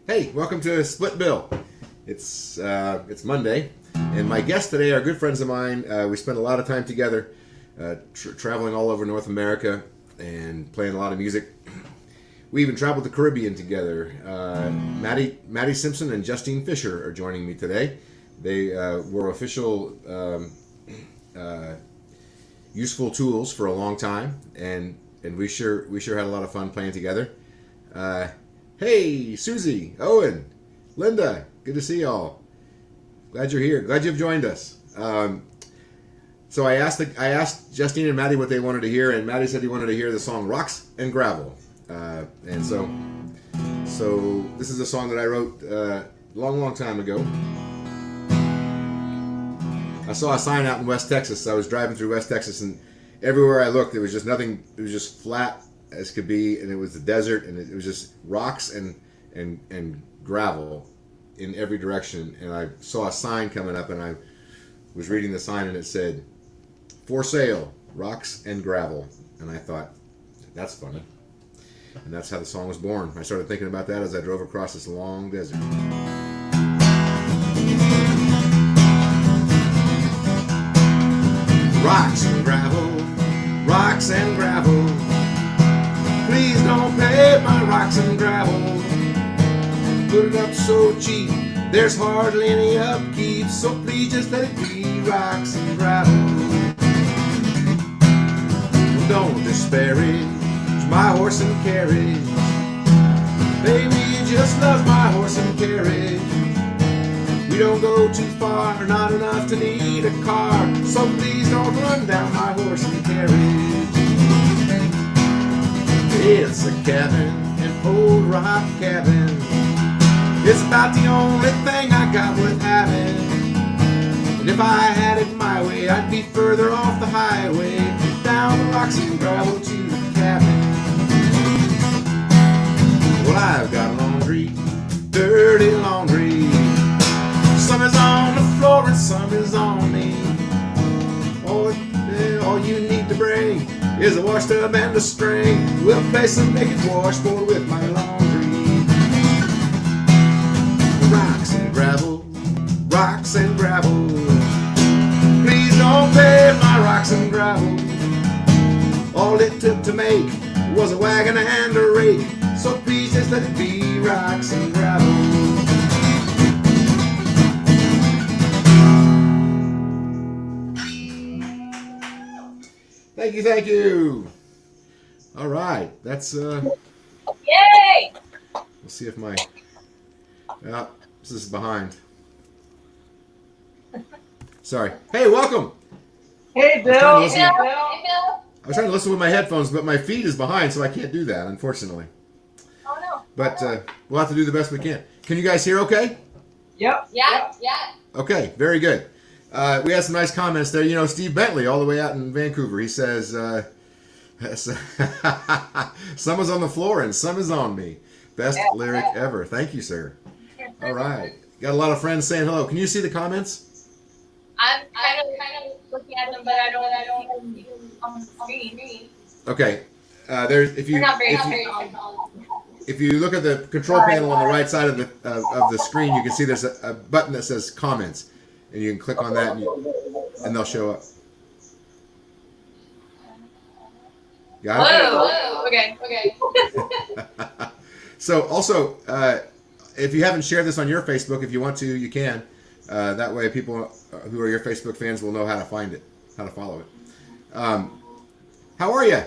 Hey, welcome to Split Bill. It's Monday, and my guests today are good friends of mine. We spent a lot of time together, traveling all over North America and playing a lot of music. We even traveled the Caribbean together. Matty Simpson and Justine Fischer are joining me today. They were official useful tools for a long time, and we sure had a lot of fun playing together. Hey, Susie, Owen, Linda, good to see y'all. Glad you're here. Glad you've joined us. So I asked Justine and Matty what they wanted to hear, and Matty said he wanted to hear the song "Rocks and Gravel." And so this is a song that I wrote a long time ago. I saw a sign out in West Texas. I was driving through West Texas, and everywhere I looked, there was just nothing. It was just flat as could be, and it was the desert, and it was just rocks and gravel in every direction. And I saw a sign coming up, and I was reading the sign, and it said, "For sale, rocks and gravel." And I thought, that's funny. And that's how the song was born. I started thinking about that as I drove across this long desert. Rocks and gravel, rocks and gravel. Please don't pay my rocks and gravel. Put it up so cheap, there's hardly any upkeep. So please just let it be rocks and gravel. Well, don't disparage my horse and carriage. Baby just loves my horse and carriage. We don't go too far, not enough to need a car. So please don't run down my horse and carriage. It's a cabin, an old rock cabin. It's about the only thing I got worth having. And if I had it my way, I'd be further off the highway, down the rocks and gravel to the cabin. Well, I've got laundry, dirty laundry. Some is on the floor and some is on me. All you need to bring is a wash tub and a string. We'll play some naked washboard with my laundry. Rocks and gravel, rocks and gravel. Please don't pay my rocks and gravel. All it took to make was a wagon and a rake. So please just let it be rocks and gravel. Thank you. All right, that's Yay! We'll see if my this is behind. Sorry. Hey, welcome. Hey, Bill. I was trying to listen with my headphones, but my feed is behind, so I can't do that, unfortunately. Oh no. But we'll have to do the best we can. Can you guys hear okay? Yep. Yeah. Okay, very good. We had some nice comments there. You know, Steve Bentley, all the way out in Vancouver, he says, some is on the floor and some is on me. Best lyric ever. Thank you, sir. All right. Got a lot of friends saying hello. Can you see the comments? I'm kind of looking at them, but I don't see them on the screen. Okay. There's if you look at the control panel on the right side of the screen, you can see there's a button that says comments. And you can click on that, and they'll show up. Got it? Whoa. Okay. So also, if you haven't shared this on your Facebook, if you want to, you can. That way people who are your Facebook fans will know how to find it, how to follow it. How are you?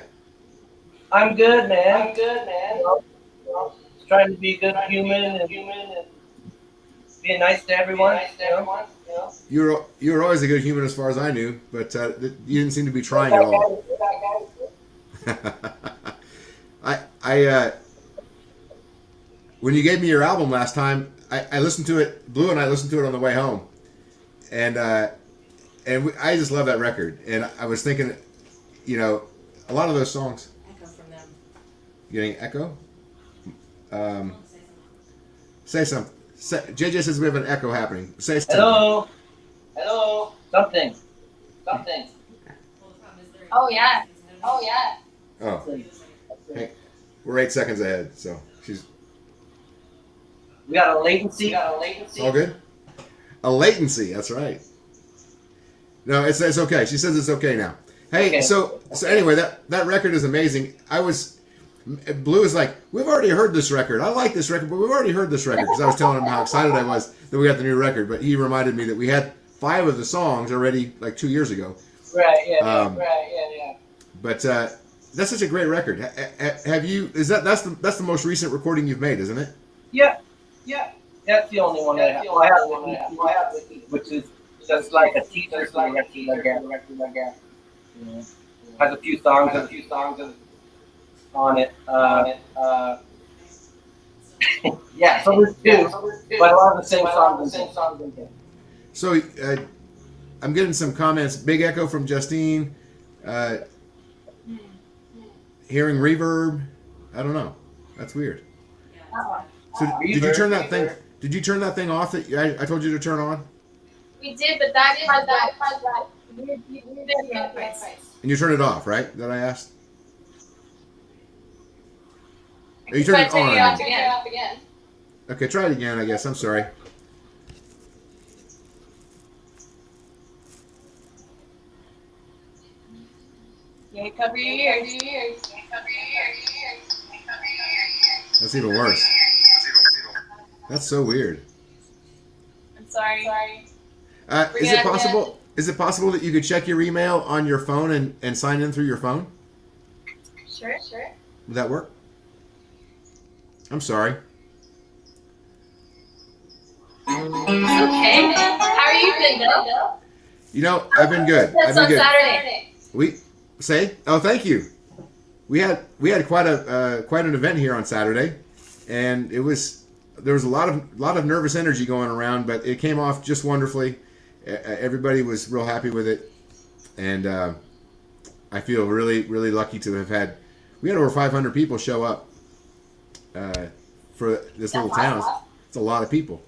I'm good, man. Just trying to be a good human and being nice to everyone. You were always a good human as far as I knew, but you didn't seem to be trying at all. When you gave me your album last time, I listened to it. Blue and I listened to it on the way home, and I just love that record. And I was thinking, you know, a lot of those songs. Echo from them. Getting echo. Say something. JJ says we have an echo happening. Say something. Hello. Something. Oh yeah. Oh. Hey, we're 8 seconds ahead, so she's. We got a latency. All good. A latency. That's right. No, it's okay. She says it's okay now. Hey, Okay. so anyway, that record is amazing. Blue is like, we've already heard this record. I like this record, but we've already heard this record because I was telling him how excited I was that we got the new record. But he reminded me that we had 5 of the songs already like 2 years ago. Right. Yeah. But that's such a great record. Have you? That's the most recent recording you've made, isn't it? Yeah. That's the only one I have. I have, which is just like a teaser record again. Has a few songs on it. Yeah, so there's 2, but a lot of the same songs. So I'm getting some comments. Big echo from Justine. Hearing reverb. I don't know. That's weird. So did you turn that thing? Did you turn that thing off that I told you to turn on? We did, but that has that weird noise. And you turned it off, right? That I asked. Or you turned it on. Off again. Okay, try it again. I guess. I'm sorry. Yeah, cover your ears. That's even worse. That's so weird. I'm sorry. Is it possible? Is it possible that you could check your email on your phone and sign in through your phone? Sure. Would that work? I'm sorry. Okay. How are you been, Bill? You know, I've been good. That's on Saturday. Oh, thank you. We had quite an event here on Saturday, and there was a lot of nervous energy going around, but it came off just wonderfully. Everybody was real happy with it, and I feel really, really lucky to have had. We had over 500 people show up for this little town. It's a lot of people.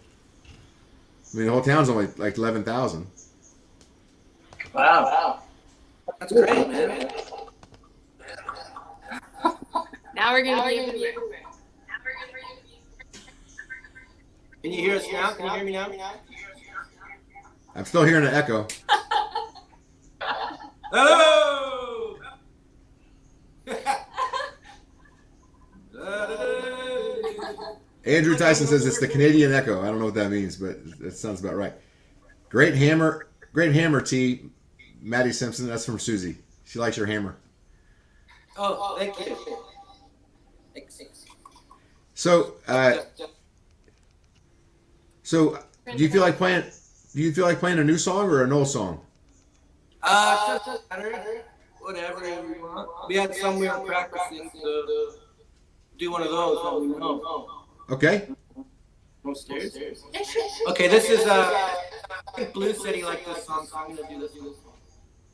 I mean, the whole town's only like 11,000. Wow. That's great, man. Now we're gonna be. Can you hear us now? Can you hear me now? I'm still hearing an echo. Oh! Andrew Tyson says it's the Canadian echo. I don't know what that means, but it sounds about right. Great hammer, T. Matty Simpson. That's from Susie. She likes your hammer. Oh, thank you. So, do you feel like playing? Do you feel like playing a new song or an old song? Just whatever you want. We had some we were practicing to do one of those that we know. Okay. Upstairs. Okay, this is Blue said he liked this song, so I'm gonna do this one.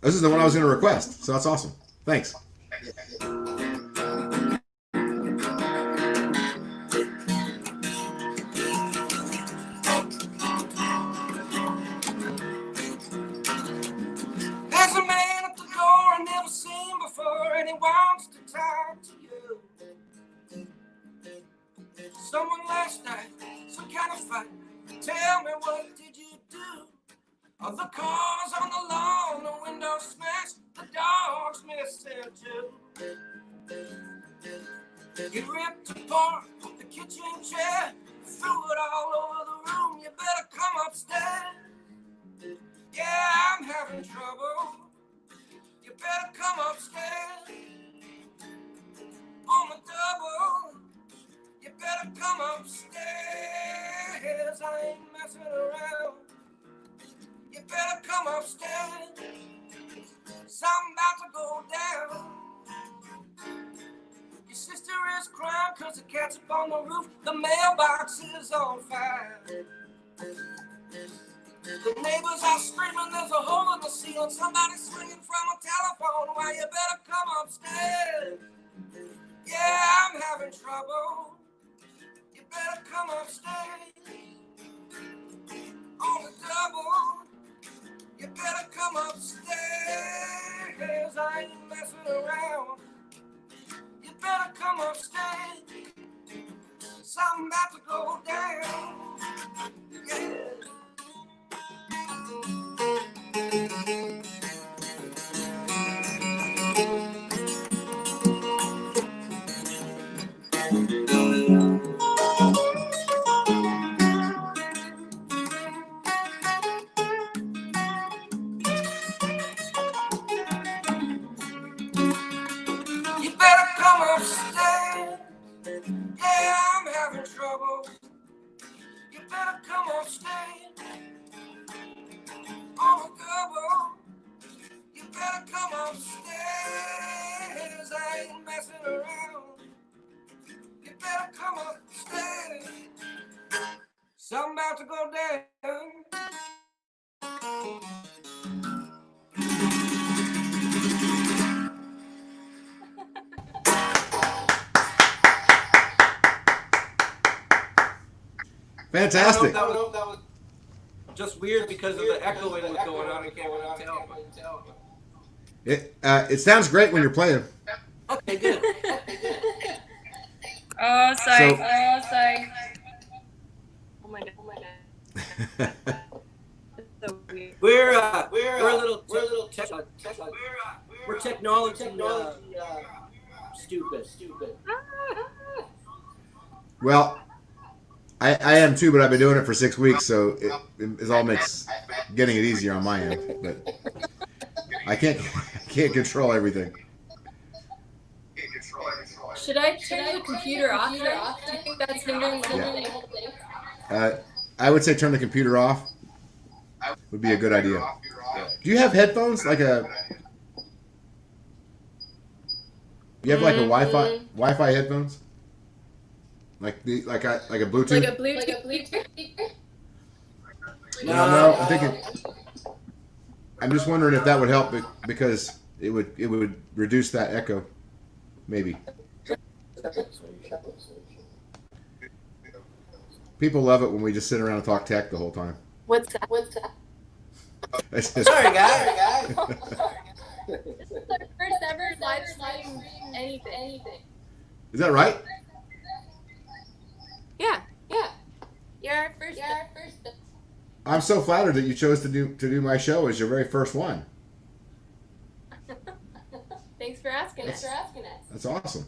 This is the one I was going to request, so that's awesome. Thanks. There's a man at the door I never seen before, and he wants to talk to you. Someone last night, some kind of fight. Tell me, what did you do? All the cars on the lawn, the windows smashed, the dogs missing too. You ripped apart the kitchen chair, threw it all over the room. You better come upstairs. Yeah, I'm having trouble. You better come upstairs. On the double. You better come upstairs. I ain't messing around. You better come upstairs. Something about to go down. Your sister is crying 'cause the cat's up on the roof. The mailbox is on fire. The neighbors are screaming, there's a hole in the ceiling. Somebody's swinging from a telephone. Why, you better come upstairs. Yeah, I'm having trouble. You better come upstairs. On the double. You better come upstairs. I ain't messing around. You better come upstairs. something about to go down. Yeah. You better come upstairs. Yeah, I'm having trouble. You better come upstairs. On a double. You better come upstairs. I ain't messing around. You better come upstairs. Something about to go down. Fantastic. I don't know if that was just weird because of the echoing that was going on. I can't really tell. It sounds great when you're playing. Okay, good. Oh, sorry. So- Oh, sorry. Oh my god. So weird. We're a little we're technology stupid. Well, I am too, but I've been doing it for 6 weeks, so it all makes getting it easier on my end. But I can't control everything. Should I turn the computer off? Do you think that's hindering the whole thing? I would say turn the computer off. Would be a good idea. Do you have headphones like a? You have like a Wi-Fi headphones? Like a Bluetooth? Like a Bluetooth? No, I'm thinking. I'm just wondering if that would help because it would reduce that echo, maybe. People love it when we just sit around and talk tech the whole time. What's that? Sorry, guys. This is our first ever live stream anything. Is that right? Yeah. You're our first. I'm so flattered that you chose to do my show as your very first one. Thanks for asking us. That's awesome.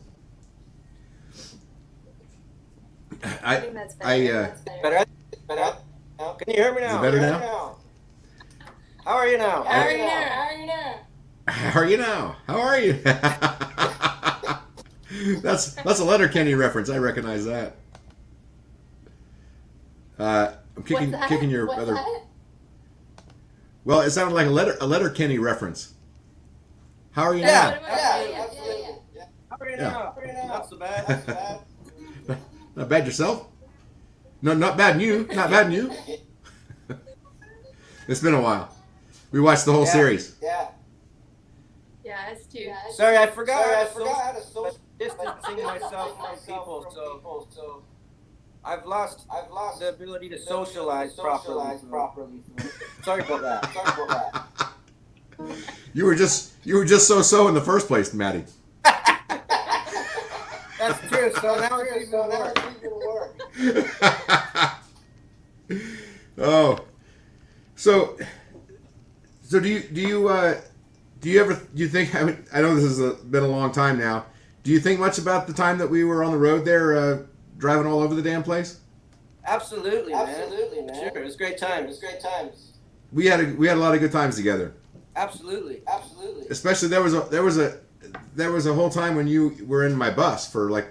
I think that's better. Better. Can you hear me now? Is it better now? How are you now? How are you now? How are you? That's a Letterkenny reference. I recognize that. I'm kicking your other. Well, it sounded like a Letterkenny reference. How are you now? Absolutely. How are you now? Not so bad. Not bad yourself? No, not bad you. Not bad you. It's been a while. We watched the whole series. Yeah. Yeah, us too. Sorry, I forgot how to social distancing myself from people, so I've lost the ability to socialize properly. Sorry about that. You were just so in the first place, Matty. That's true. So now it's even worse. Oh, so do you think? I mean, I know this has been a long time now. Do you think much about the time that we were on the road there, driving all over the damn place? Absolutely, man. Sure, it was great times. We had a lot of good times together. Absolutely. Especially there was a whole time when you were in my bus or the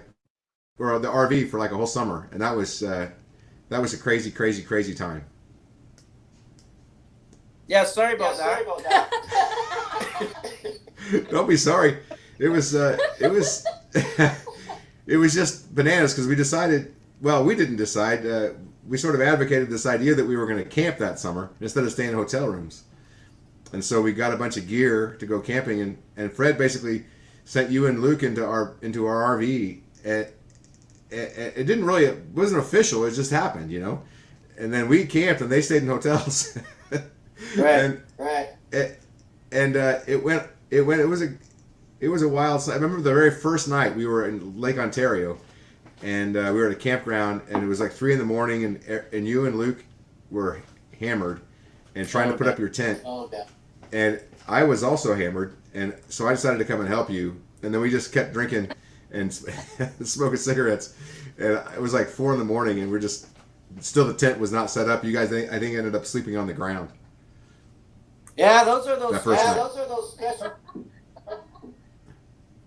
RV for like a whole summer, and that was a crazy time. Yeah, sorry about that. Don't be sorry. It was it was just bananas because we decided. Well, we didn't decide. We sort of advocated this idea that we were going to camp that summer instead of staying in hotel rooms, and so we got a bunch of gear to go camping. And Fred basically sent you and Luke into our RV. It wasn't official. It just happened, you know. And then we camped, and they stayed in hotels. Right. It was a wild. I remember the very first night we were in Lake Ontario, and we were at a campground, and it was like 3 a.m, and you and Luke were hammered and trying to put up your tent. Oh, yeah. And I was also hammered, and so I decided to come and help you. And then we just kept drinking and smoking cigarettes. And it was like 4 a.m, and we're just still the tent was not set up. You guys, I think, ended up sleeping on the ground. Yeah, those are those. That first night. Those are those special.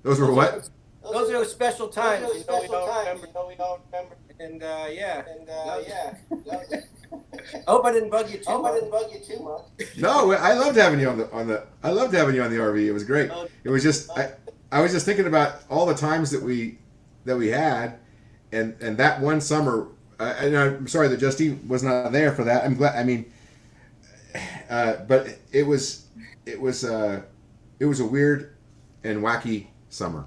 Those were what? Those are those special times. Those are We special don't times. remember. We don't remember. And yeah. And yeah. yeah. I hope I didn't bug you too I much. didn't bug you too much. No, I loved having you on the. I loved having you on the RV. It was great. It was just I was just thinking about all the times that we had, and that one summer. And I'm sorry that Justine was not there for that. I'm glad. I mean, but it was a weird and wacky summer.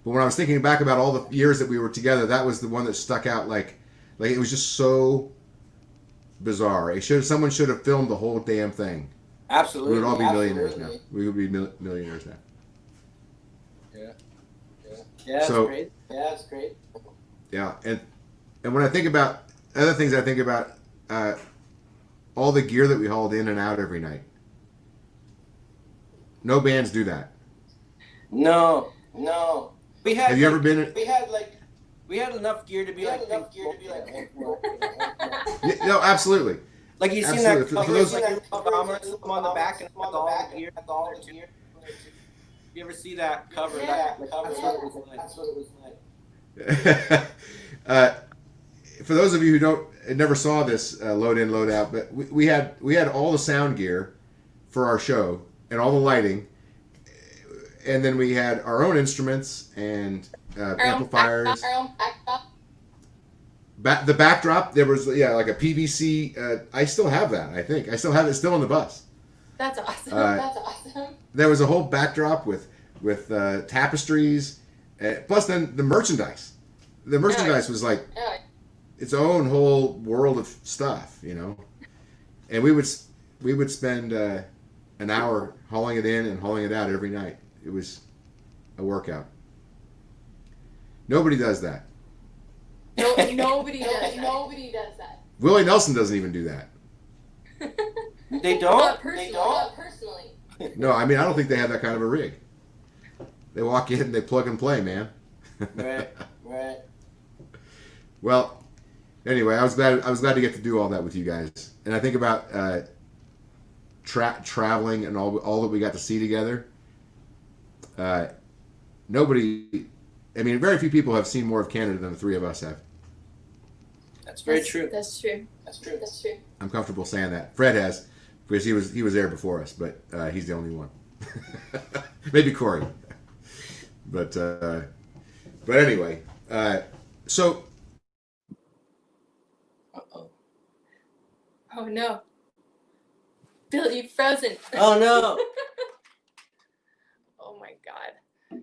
But when I was thinking back about all the years that we were together, that was the one that stuck out. Like it was just so bizarre. Someone should have filmed the whole damn thing. Absolutely. We would all be millionaires Absolutely. now. We would be millionaires now. Yeah, that's So- great. Yeah, that's great. Yeah, and when I think about other things, I think about all the gear that we hauled in and out every night. No bands do that. No. We had. Have you ever been? We had enough gear to be like. Yeah, no, absolutely. Like you seen Absolutely. that For cover, those- like your bombers come on the back and with all the gear. You ever see that cover? Yeah. That's what it was like. That's what it was like. For those of you who never saw this load in, load out, but we had all the sound gear for our show and all the lighting, and then we had our own instruments and amplifiers. Our own backdrop. The backdrop, there was like a PVC. I still have that. I think I still have it still on the bus. That's awesome. That's awesome. There was a whole backdrop with tapestries, plus then the merchandise. The merchandise was like Yeah. its own whole world of stuff, and we would spend an hour hauling it in and hauling it out every night. It was a workout. Nobody does that. Nobody does that. Nobody does that. Willie Nelson doesn't even do that. They don't. Not personally. Not personally. No, I mean I don't think they have that kind of a rig. They walk in and they plug and play, man. Right. Right. Well, anyway, I was glad to get to do all that with you guys, and I think about traveling and all that we got to see together. Nobody, I mean, very few people have seen more of Canada than the three of us have. That's very true. That's true. That's true. That's true. I'm comfortable saying that. Fred has, because he was there before us, but he's the only one. Maybe Corey, but anyway, so. Uh-oh. Oh no. Bill, you've frozen. Oh no. Oh my god.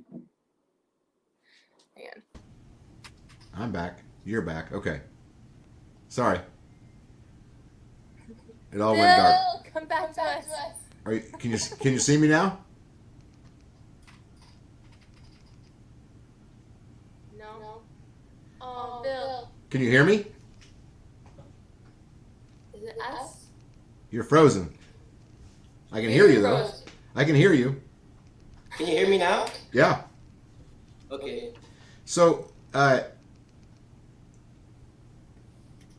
Man. I'm back. You're back. Okay. Sorry. It all went dark. Bill, come back to us. Are you, can you see me now? No. Oh, Bill. Can you hear me? Is it us? You're frozen. I can hear you though. Frozen. I can hear you. Can you hear me now? Yeah. Okay. So,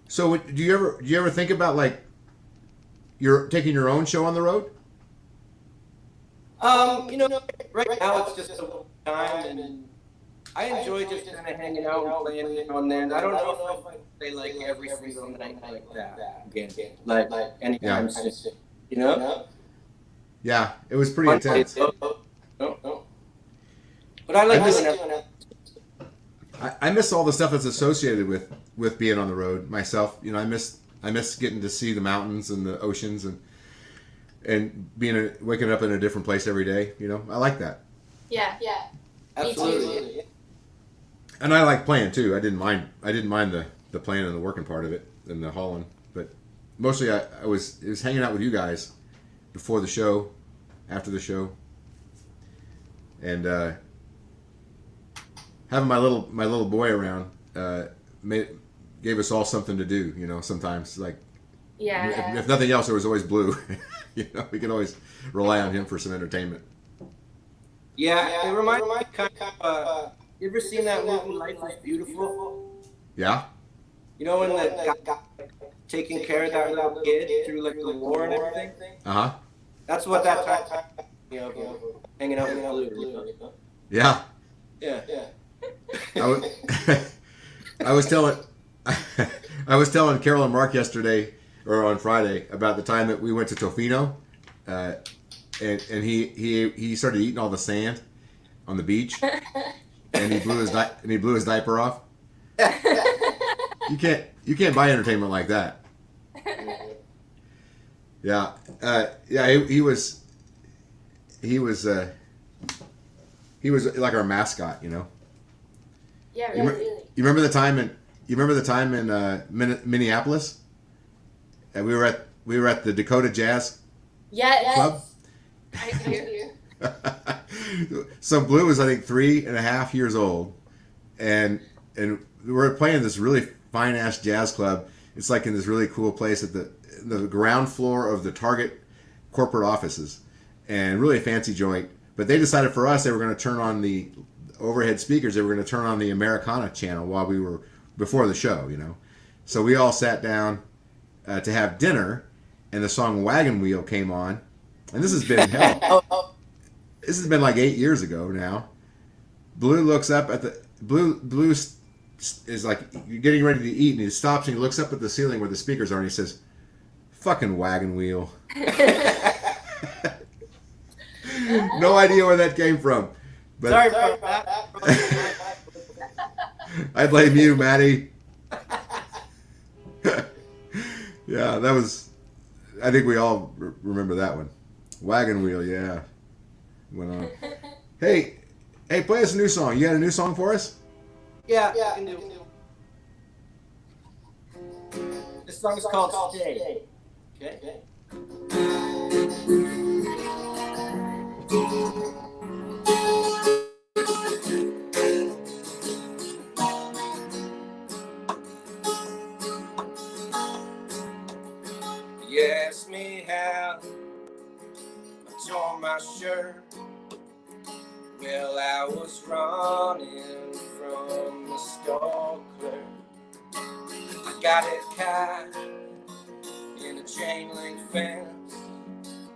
do you ever think about like you're taking your own show on the road? Right now it's just a time, and I enjoy just kind of hanging out and playing on there. I don't know if I play like every single night like that again, like anytime soon. You know? Yeah, it was pretty intense. No. But I like doing it. I miss all the stuff that's associated with being on the road myself. I miss getting to see the mountains and the oceans and waking up in a different place every day. I like that. Yeah. Absolutely. And I like playing too. I didn't mind the playing and the working part of it and the hauling, but mostly it was hanging out with you guys before the show, after the show, and having my little boy around made gave us all something to do. You know, sometimes like Yeah. if nothing else, there was always Blue. You know, we could always rely on him for some entertainment. Yeah, it reminds me kind of. You ever seen that movie Life is Beautiful? Yeah. You know when the guy taking care of that little kid through like the war and everything? Uh huh. That's what that time, you know, hanging out with Blue. You know? Yeah. Yeah. I was, I was telling I was telling Carol and Mark yesterday or on Friday about the time that we went to Tofino, and he started eating all the sand on the beach, and he blew his diaper off. You can't buy entertainment like that. Yeah, he was like our mascot, you know. Yeah, You, really. you remember the time in Minneapolis? And we were at the Dakota Jazz Yes. Club. I do. So Blue was I think 3.5 years old, and we were playing this really fine ass jazz club. It's like in this really cool place at the ground floor of the Target corporate offices, and really fancy joint. But they decided for us they were going to turn on the overhead speakers. They were going to turn on the Americana channel while we were before the show, you know. So we all sat down to have dinner, and the song "Wagon Wheel" came on, and this has been hell. This has been like 8 years ago now. Blue looks up at the Blue is like getting ready to eat, and he stops and he looks up at the ceiling where the speakers are, and he says, "Fucking wagon wheel." No idea where that came from. But Sorry about that. I blame you, Matty. Yeah, that was. I think we all remember that one. Wagon wheel, yeah. Went on. Hey, play us a new song. You got a new song for us? Yeah, I can do. This song is called Stay. Okay. You asked me how I tore my shirt. Well, I was running from the store clerk. I got it caught in a chain link fence.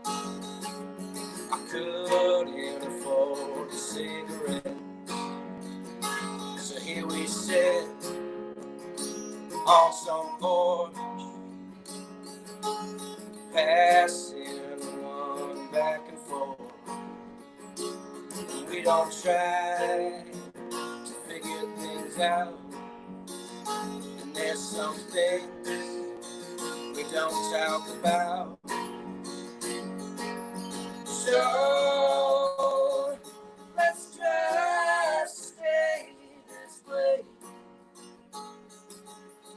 I couldn't afford a cigarette. So here we sit on some porch, passing one back and forth. We don't try to figure things out, and there's some things we don't talk about. So let's just stay this way.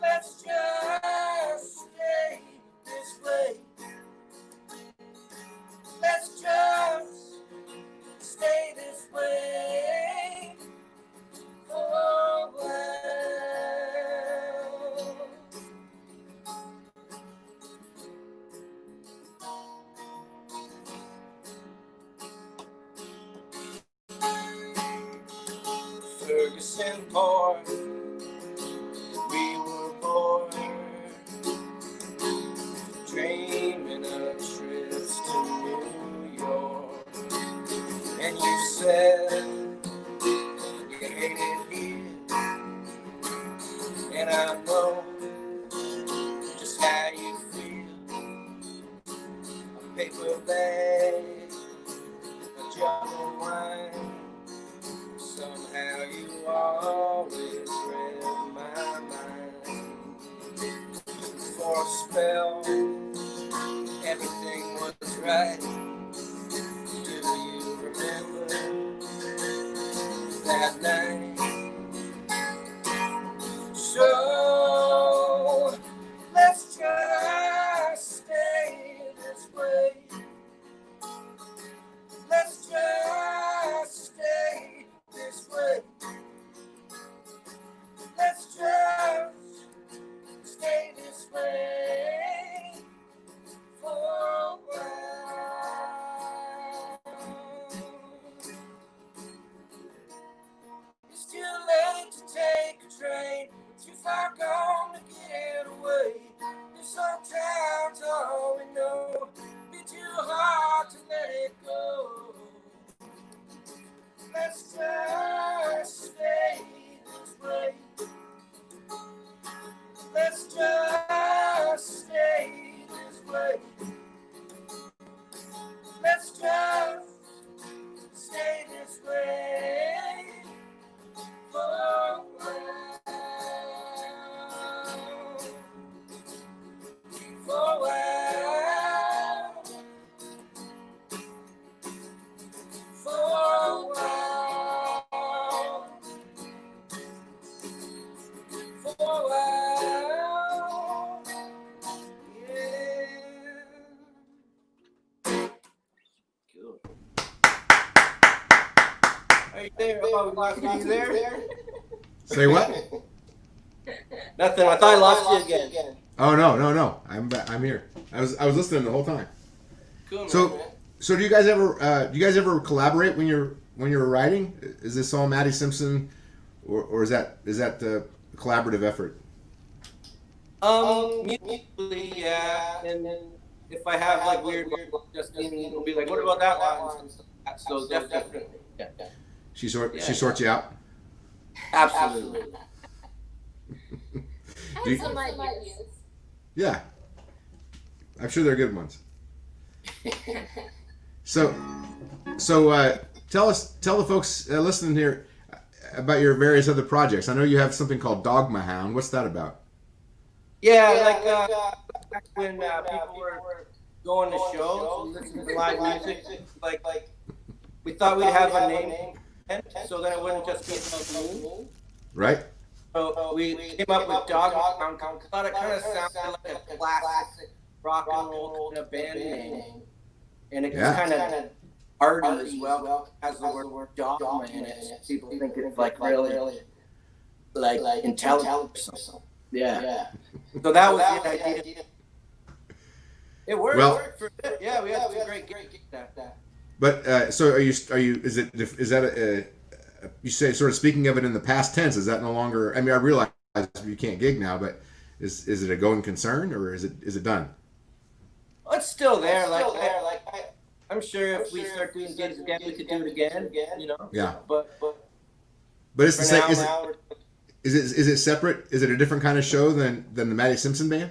Let's just stay this way. Let's just stay this way for a while. Ferguson Park, we were born, dreaming of trips to New York. And you said you hate it here, and I know just how you feel. A paper bag, a jug of wine. Somehow you always read my mind. For a spell, everything was right. Do you remember that night? So let's just stay this way. Let's just stay this way. Let's gone to get away. If sometimes all we know be too hard to let it go. Let's just stay this way. Let's just stay this way. Let's just stay this way for a while. For a while. For a while. For a while. Yeah. Good. Are you there? Oh, are you there? Say what? Nothing. I thought I lost you again. Oh no. I'm here. I was listening the whole time. Cool, So man. so do you guys ever collaborate when you're writing? Is this all Matty Simpson, or is that a collaborative effort? Musically, yeah. And then if I have like weird Justine will be like, what about that line? So definitely. Yeah. She sorts you out. Absolutely. Do you- Some ideas. Yeah, I'm sure they're good ones. So tell the folks listening here about your various other projects. I know you have something called Dogma Hound. What's that about? Yeah, like back when people were going to shows and listening to live music, like we thought we'd have a name, so then it wouldn't just be a name. Right? So we came up with Dogma Hound. Thought it kind of sounded like a classic rock and roll kind of band name, and it's Yeah. kind of arty as well. Has the word dogma in it. People think it's like really like intelligent. Yeah. So that was the idea. It worked. Well- It worked for a bit. Yeah, we had some great gigs at that. But so are you? Is that a you say sort of speaking of it in the past tense? Is that no longer? I mean, I realize you can't gig now, but is it a going concern, or is it done? Well, it's still there. I'm sure if we start doing gigs again, we could do it again. You know. Yeah. But But it's for the same. now, Is it separate? Is it a different kind of show than the Matty Simpson band?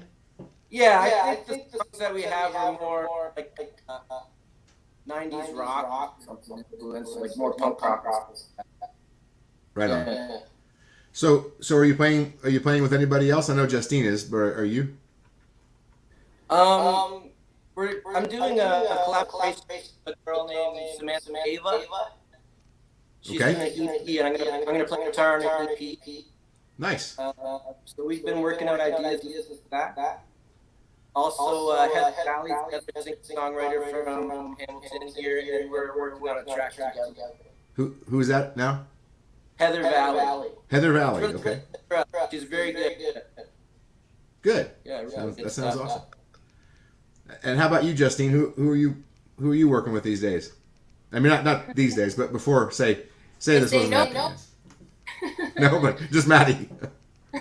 yeah, I think the songs that we have are more like 90s rock, something influence, like more punk rock. Right on. So are you playing with anybody else? I know Justine is, but are you? I'm doing a collaboration with a girl named Samantha Ava. She's Okay. in an EP, and I'm gonna play guitar in an EP. Nice. So we've been working out ideas with that. Also, Heather Valley's a singer-songwriter from Hamilton here, and we're working on a track together. Who's that now? Heather Valley. Heather Valley. Okay. She's very good. Good. Yeah, really That good sounds stuff. awesome. And how about you, Justine? Who are you working with these days? I mean, not these days, but before. Say this wasn't no, happening. No, but just Matty.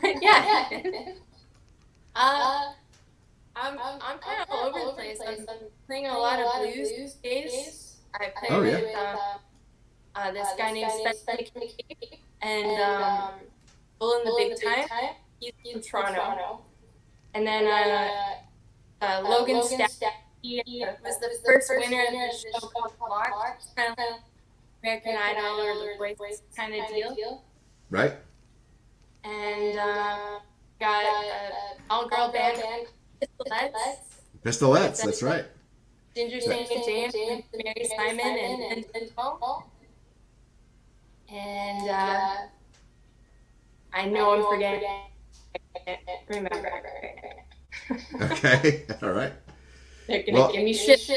Yeah. I'm kind of all over the place. I'm playing a lot of blues days. I play Oh, yeah. with this guy named Spencer McCabe and Bull in the Big Time. He's from Toronto. And then Logan Stack. He was the first winner of the show called Block. Kind of American Idol or The Voice kind of deal. Right. And got an all-girl band, Pistolettes. That's right. Ginger St. James, Mary Simon, and Paul. And I know I'm forgetting. I can't remember. Okay. All right. They're gonna give me shit.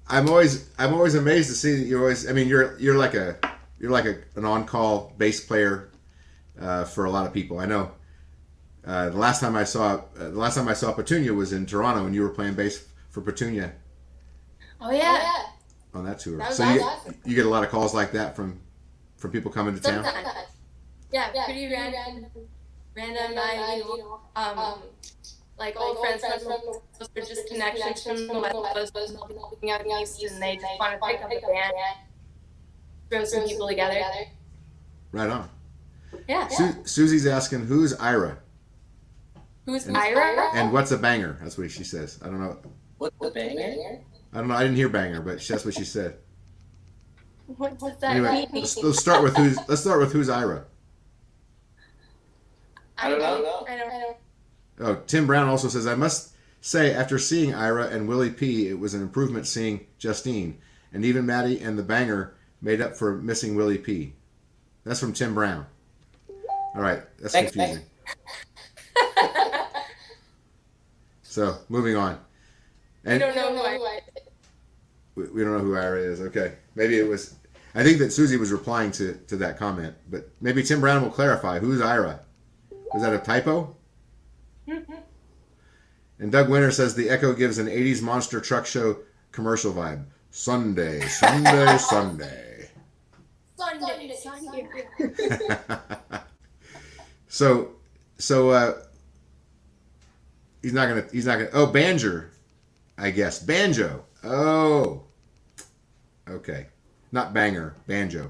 I'm always amazed to see that you're always. I mean, you're like an on-call bass player for a lot of people. I know. The last time I saw Petunia was in Toronto, and you were playing bass for Petunia Oh yeah. on that tour. That was So awesome. you get a lot of calls like that from people coming to town. Sometimes. Yeah, pretty random random, like old friends from the West Coast, or just connections from the West Coast, looking out east, and they just want to pick up a band, throw some people together. Right on. Yeah. Susie's asking, who's Ira? Who's Ira? And what's a banger? That's what she says. I don't know. What's the banger? I don't know. I didn't hear banger, but that's what she said. What does that Anyway, mean? let's start with who's Ira. I don't know. I don't. Oh, Tim Brown also says, I must say, after seeing Ira and Willie P, it was an improvement seeing Justine. And even Matty and the banger made up for missing Willie P. That's from Tim Brown. All right, that's confusing. So, moving on. And We don't know who I we don't know who Ira is. Okay. Maybe it was... I think that Susie was replying to that comment. But maybe Tim Brown will clarify. Who's Ira? Was that a typo? And Doug Winter says the Echo gives an 80s monster truck show commercial vibe. Sunday, Sunday, Sunday. Sunday. So he's not gonna oh, Banjo, I guess. Banjo. Oh. Okay. Not banger, banjo.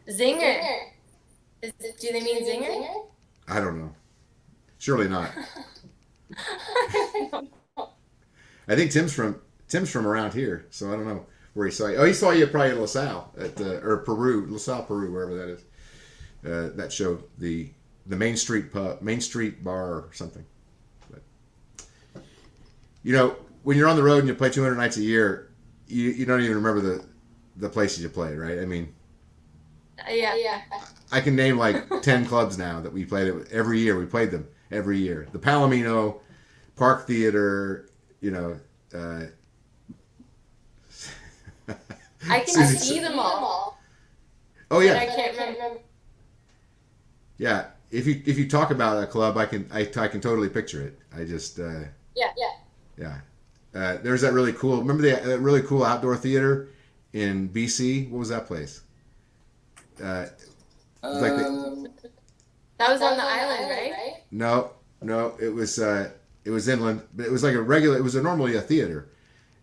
Zinger. Do they mean zinger? I don't know. Surely not. I think Tim's from around here, so I don't know where he saw you. Oh, he saw you probably in LaSalle or Peru, LaSalle, Peru, wherever that is. That show, the Main Street bar or something. But when you're on the road and you play 200 nights a year, you don't even remember the places you played, right? I mean, Yeah. I can name like 10 clubs now that we played it every year. We played them every year. The Palomino, Park Theater, I can see them all. Oh yeah. But I can't remember. Yeah. If you talk about a club, I can totally picture it. I just yeah. There's that really cool. Remember that really cool outdoor theater in BC? What was that place? It was like That was on the island, right? No, it was inland, but it was like it was normally a theater,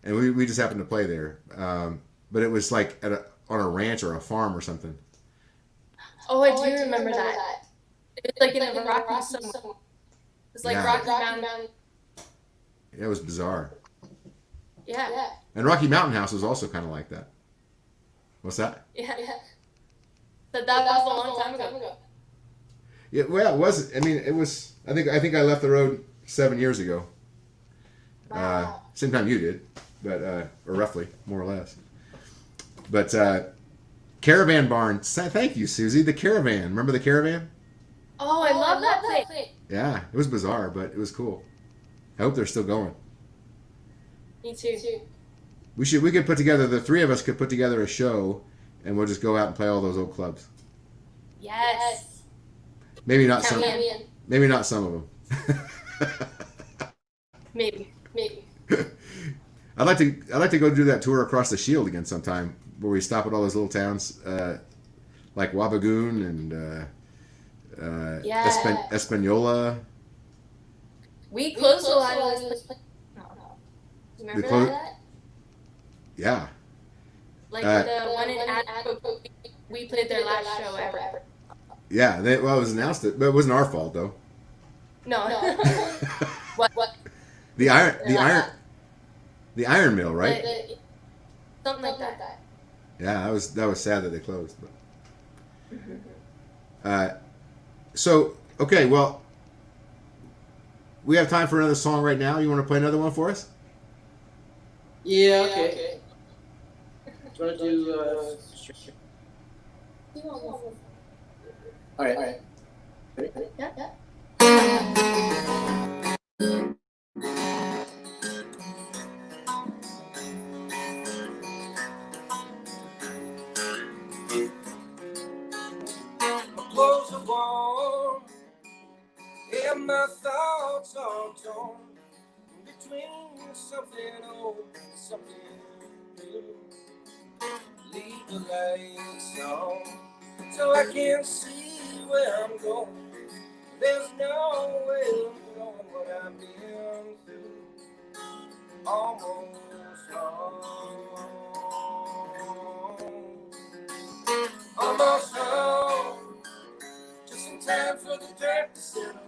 and we just happened to play there. But it was like on a ranch or a farm or something. Oh, I do remember that. It was like in a Rocky somewhere. It was like Yeah. Rocky Mountain. It was bizarre. Yeah. And Rocky Mountain House was also kind of like that. What's that? Yeah. But that was a long time ago. Yeah, well, it was. I mean, it was. I think I left the road 7 years ago. Wow. Same time you did, but or roughly, more or less. But Caravan Barn. Thank you, Susie. The Caravan. Remember the Caravan? Oh, I love that place. Yeah, it was bizarre, but it was cool. I hope they're still going. Me too. We could put together, the three of us could put together a show, and we'll just go out and play all those old clubs. Yes. Maybe not Count some. me in. Maybe not some of them. Maybe. I'd like to go do that tour across the Shield again sometime, where we stop at all those little towns, like Wabagoon and Yeah. Espanola. We closed a lot of those places. No. Remember that? Yeah. Like the one in Atco, we played their last show ever. Yeah. It was announced, but it wasn't our fault though. No. What? The iron mill, right? Something like that. Yeah, that was sad that they closed. But so okay, well, we have time for another song right now. You want to play another one for us? Yeah, okay. Do you want to do... All right. Ready? Yeah. Clothes are warm, and my thoughts are torn between something old and something new. Leave the lights on so I can see where I'm going. what I've been through. Almost home. Almost home. Just in time for the dirt to settle.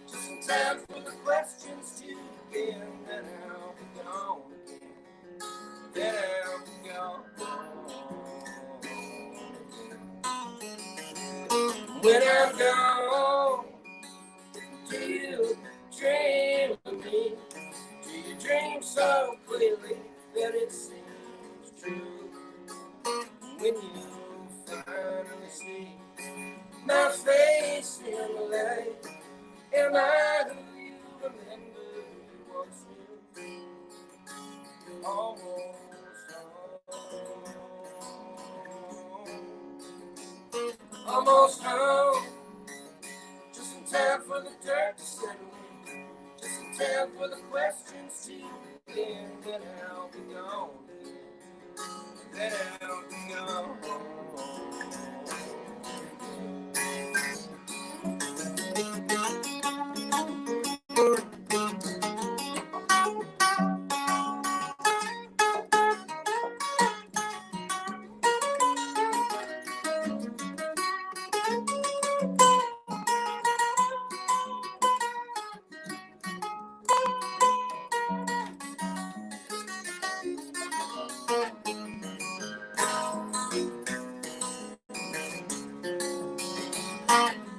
Just in time for the questions to begin. Then I'll be gone again. Then I'll be gone. When I'm gone, do you dream of me? Do you dream so clearly that it seems true? When you finally see my face in the light, am I who you remember you once knew? Almost home. Almost home. Just in time for the dirt to settle. Just in time for the questions to begin. Then I'll be gone again. Then I'll be gone.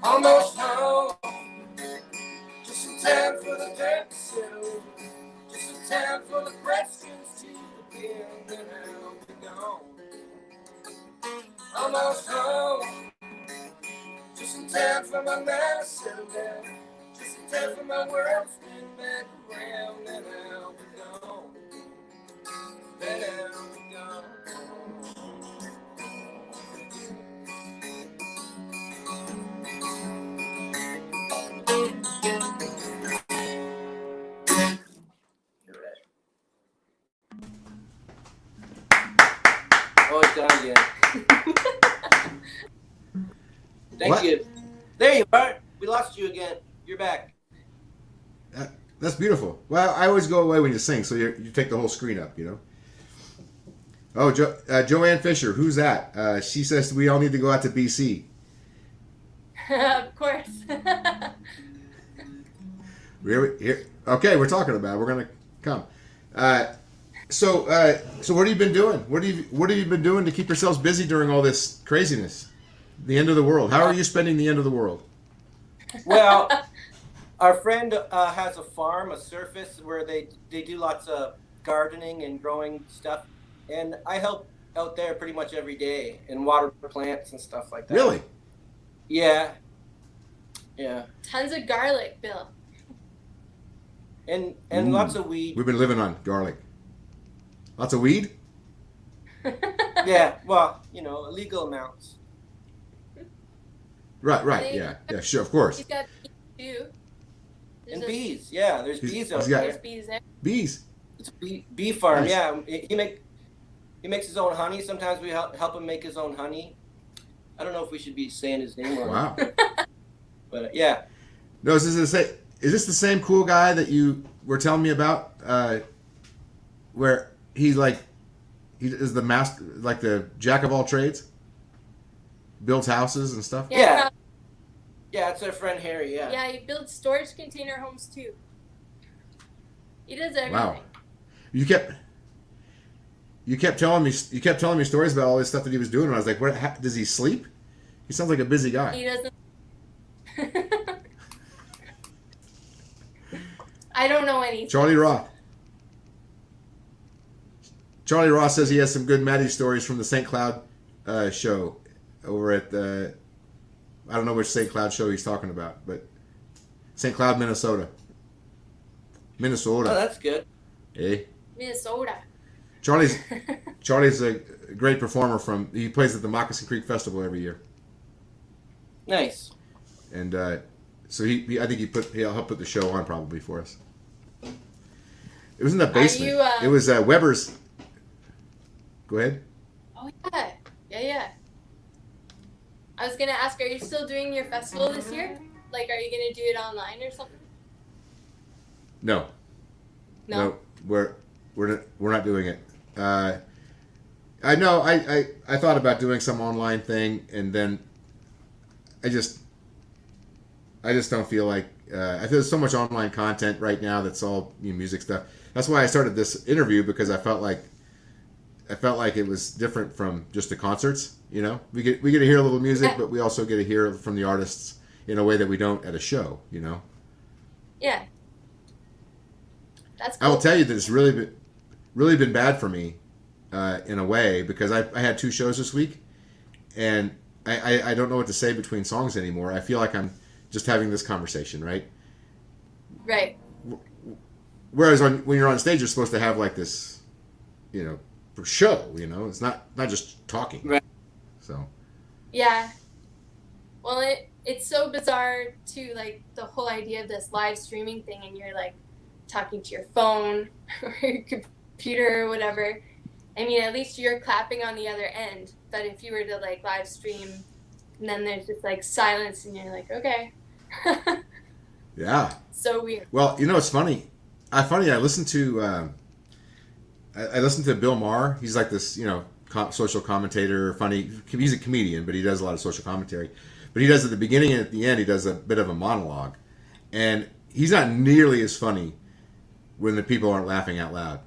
Almost home. Just in time for the dirt to settle. Just in time for the questions to begin. Then I'll be gone. Almost home. Just in time for my mind to settle down. Just in time for my world to spin back around. Then I'll be gone. Then I'll be gone. Oh, it's done again. Thank What? you. There you are. We lost you again. You're back. That's beautiful. Well, I always go away when you sing, so you take the whole screen up, you know. Oh, Joanne Fischer, who's that? She says we all need to go out to BC. Of course. Here, okay, we're talking about it. We're gonna come. So what have you been doing? What have you been doing to keep yourselves busy during all this craziness? The end of the world. How are you spending the end of the world? Well, our friend has a farm, a surface where they do lots of gardening and growing stuff, and I help out there pretty much every day and water plants and stuff like that. Really? Yeah. Yeah. Tons of garlic, Bill. And Ooh. lots of weed. We've been living on garlic. Lots of weed? Yeah. Well, illegal amounts. Right. Yeah, sure, of course. He's got bees too. And bees. Yeah, there's He's- bees out he's got- there. There's bees there. Bees. It's a bee farm. Nice. Yeah. He makes his own honey. Sometimes we help him make his own honey. I don't know if we should be saying his name or Wow. but yeah. No, is this the same cool guy that you were telling me about? Where he is the master, like the jack of all trades, builds houses and stuff. Yeah. Yeah, it's our friend Harry. Yeah. Yeah, he builds storage container homes too. He does everything. Wow. You kept telling me stories about all this stuff that he was doing, and I was like, "What? Does he sleep?" He sounds like a busy guy. He doesn't. I don't know anything. Charlie Roth says he has some good Matty stories from the St. Cloud show over at the. I don't know which St. Cloud show he's talking about, but St. Cloud, Minnesota. Oh, that's good. Eh? Minnesota. Charlie's a great performer he plays at the Moccasin Creek Festival every year. Nice. And so I think he'll help put the show on probably for us. It was in the basement. It was Weber's. Go ahead. Oh yeah. I was gonna ask, are you still doing your festival this year? Like, are you gonna do it online or something? No. No. We're not doing it. I know. I thought about doing some online thing, and then I just don't feel like I feel there's so much online content right now that's all music stuff. That's why I started this interview, because I felt like it was different from just the concerts. We get to hear a little music, but we also get to hear from the artists in a way that we don't at a show. Yeah. That's cool. I will tell you that it's really been bad for me in a way, because I had 2 shows this week, and I don't know what to say between songs anymore. I feel like I'm just having this conversation, right? Right. Whereas when you're on stage, you're supposed to have like this, for show. It's not just talking. Right. So. Yeah. Well, it's so bizarre too, like the whole idea of this live streaming thing, and you're like talking to your phone or your computer or whatever. I mean, at least you're clapping on the other end. But if you were to like live stream, and then there's just like silence, and you're like, okay. Yeah. So weird. Well, it's funny. I listened to I listened to Bill Maher. He's like this, social commentator, funny. He's a comedian, but he does a lot of social commentary. But he does at the beginning and at the end, he does a bit of a monologue, and he's not nearly as funny when the people aren't laughing out loud.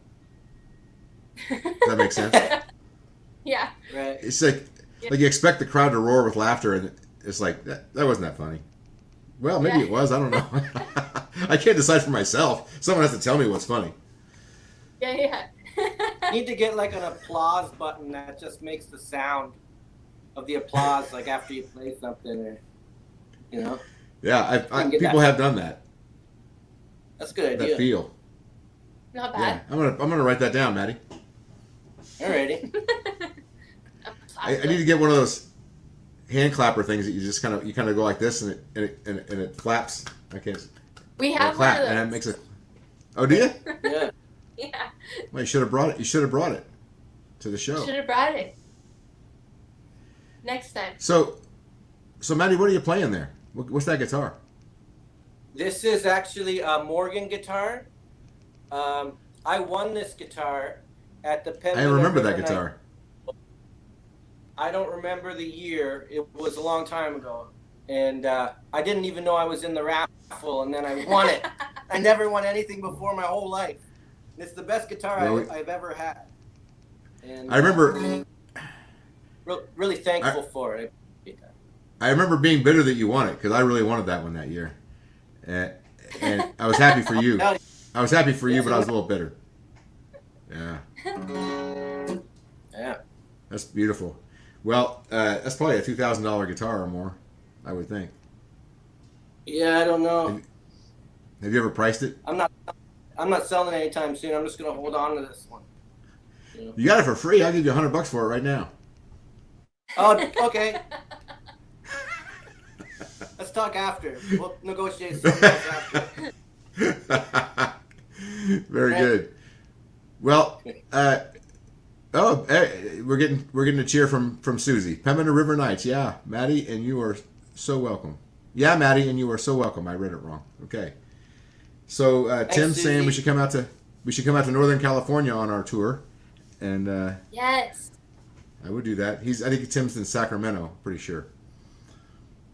Does that make sense? Yeah. Right. It's like you expect the crowd to roar with laughter, and it's like that wasn't that funny. Well, maybe it was. I don't know. I can't decide for myself. Someone has to tell me what's funny. Yeah. Need to get like an applause button that just makes the sound of the applause, like after you play something, or Yeah, people have done that. That's a good That idea. feel. Not bad. Yeah, I'm gonna write that down, Maddie. Alrighty. I need to get one of those hand clapper things that you just kind of go like this, and it flaps. I can't. We have clap, one of those. and it makes it. Oh, do you? Yeah. Yeah. Well, you should have brought it. You should have brought it to the show. Should have brought it. Next time. So Maddie, what are you playing there? What's that guitar? This is actually a Morgan guitar. I won this guitar at the Penn. I remember that guitar. I don't remember the year. It was a long time ago. And I didn't even know I was in the raffle, and then I won it. I never won anything before my whole life. It's the best guitar I've ever had. And I remember. Really thankful for it. I remember being bitter that you won it, because I really wanted that one that year, and I was happy for you. I was happy for you, but I was a little bitter. Yeah. Yeah. That's beautiful. Well, that's probably a $2,000 guitar or more, I would think. Yeah, I don't know. Have you ever priced it? I'm not selling it anytime soon. I'm just gonna hold on to this one. You got it for free. I'll give you $100 for it right now. Oh, okay. Let's talk after. We'll negotiate something else after. Very good. Well, we're getting a cheer from Susie. Pemmican River Nights. Yeah, Matty, and you are so welcome. Yeah, Matty, and you are so welcome. I read it wrong. Okay. So Tim's Susie. saying we should come out to Northern California on our tour, and Yes. I would do that. I think Tim's in Sacramento, pretty sure.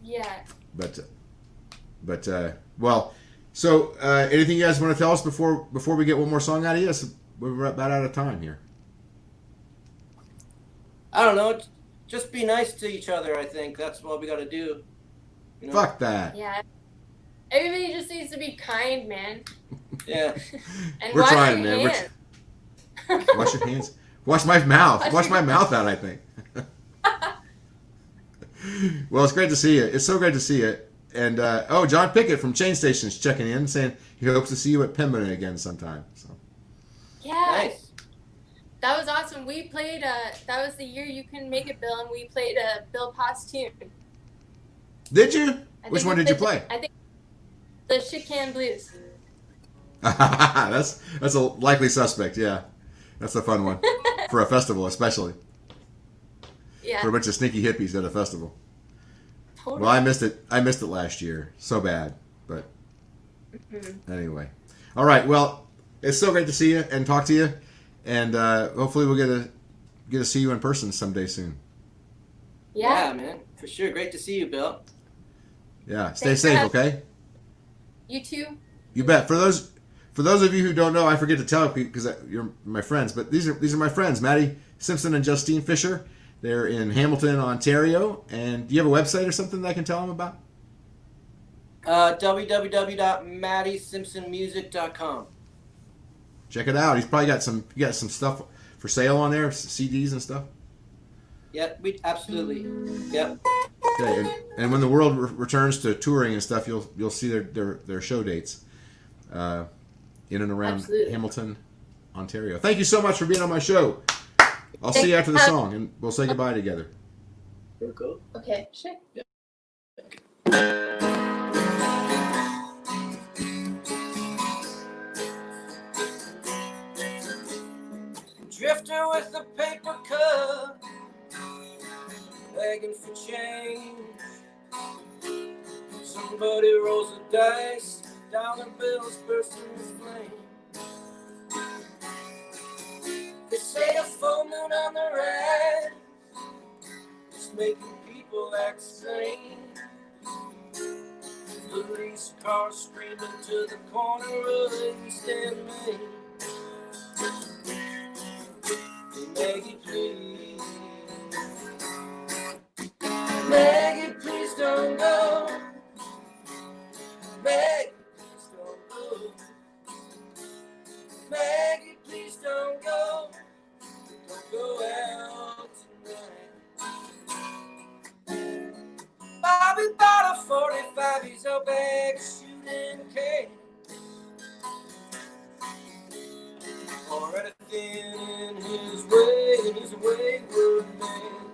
Yeah. But well, so anything you guys want to tell us before we get one more song out of you? We're about out of time here. I don't know. Just be nice to each other. I think that's what we got to do. Fuck that. Yeah. Everybody just needs to be kind, man. Yeah. And We're wash trying, your man. hands. Wash your hands. Wash my mouth. Wash my mouth out, I think. Well, it's great to see you. It's so great to see you. And John Pickett from Chain Station's checking in, saying he hopes to see you at Pembina again sometime. So. Yeah. Nice. That was awesome. We played, that was the year You Can Make It, Bill, and we played a Bill Potts tune. Did you? I Which think one we did you played play? I think the Shit Can Blues. That's a likely suspect, yeah. That's a fun one. For a festival, especially. Yeah. For a bunch of sneaky hippies at a festival. Totally. Well, I missed it last year. So bad. But anyway. All right. Well, it's so great to see you and talk to you, and hopefully we'll get to see you in person someday soon. Yeah. Man, for sure. Great to see you, Bill. Yeah. Stay Thanks for safe, having- okay? You too. You bet. For those of you who don't know, I forget to tell you because you're my friends, but these are my friends, Matty, Simpson, and Justine Fischer. They're in Hamilton, Ontario. And do you have a website or something that I can tell them about? www.mattysimpsonmusic.com. Check it out. He's probably got some stuff for sale on there, CDs and stuff. Yeah, we absolutely. Yep. Okay, and when the world returns to touring and stuff, you'll see their show dates in and around Absolutely. Hamilton, Ontario. Thank you so much for being on my show. I'll see you after the song, and we'll say goodbye together. Cool. Okay, sure. Drifter with a paper cup, begging for change. Somebody rolls the dice, dollar bills bursting with flame. They say a full moon on the rise, just making people act strange. Police cars screaming to the corner of East and Main. Maggie, please. Maggie, please don't go. Maggie, please don't go. Maggie, please don't go. Don't go out tonight. Bobby bought a 45, he's a bag of shooting cane. For anything in his way, he's a wayward man.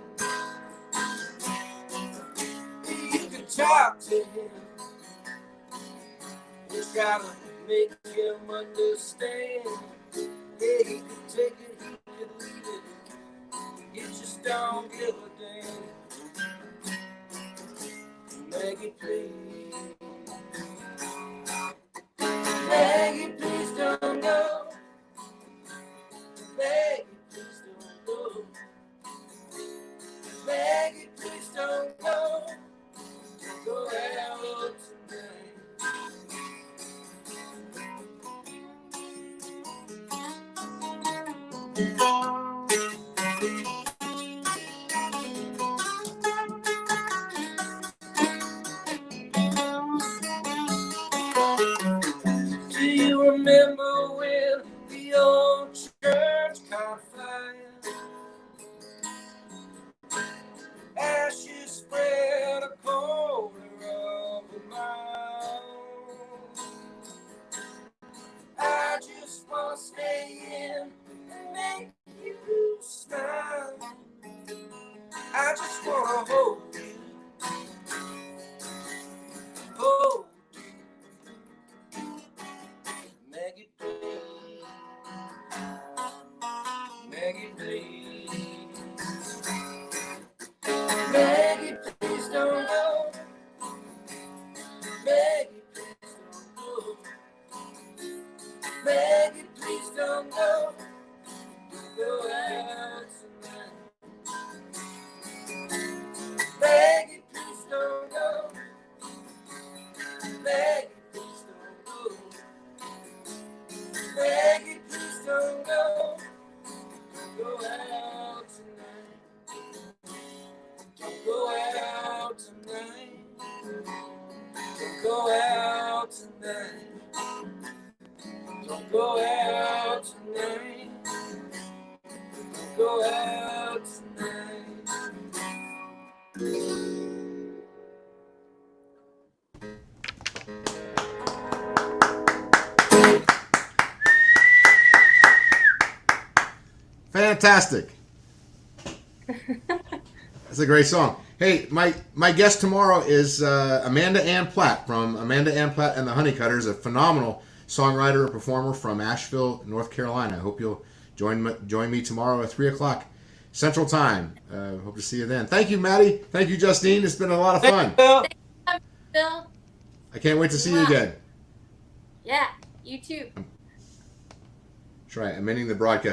You can talk to him and try to make him understand. Yeah, he could take it, he could leave it. He just don't give a damn. Maggie, please. Maggie, please don't go. Maggie, please don't go. Maggie, please don't go. Don't go out tonight. Do you remember when the old church caught fire? Ashes spread a quarter of a mile. I just want to stay in and make you smile. I just want to hold you. Hold you. Maggie, please. Maggie, please. Maggie, please don't go. Maggie, please don't go. Maggie, please don't go. Go out tonight. Maggie, please don't go. Maggie, please don't go. Maggie, please don't go. Go out tonight. Don't go out tonight. Don't go out tonight. Don't go out tonight. Don't go out tonight. Fantastic. That's a great song. Hey, my guest tomorrow is Amanda Ann Platt from Amanda Ann Platt and the Honeycutters, a phenomenal songwriter and performer from Asheville, North Carolina. I hope you'll join me tomorrow at 3 o'clock Central Time. Hope to see you then. Thank you, Matty. Thank you, Justine. It's been a lot of fun. Bill. Bill. I can't wait to see you again. Yeah, You too. Try amending the broadcast.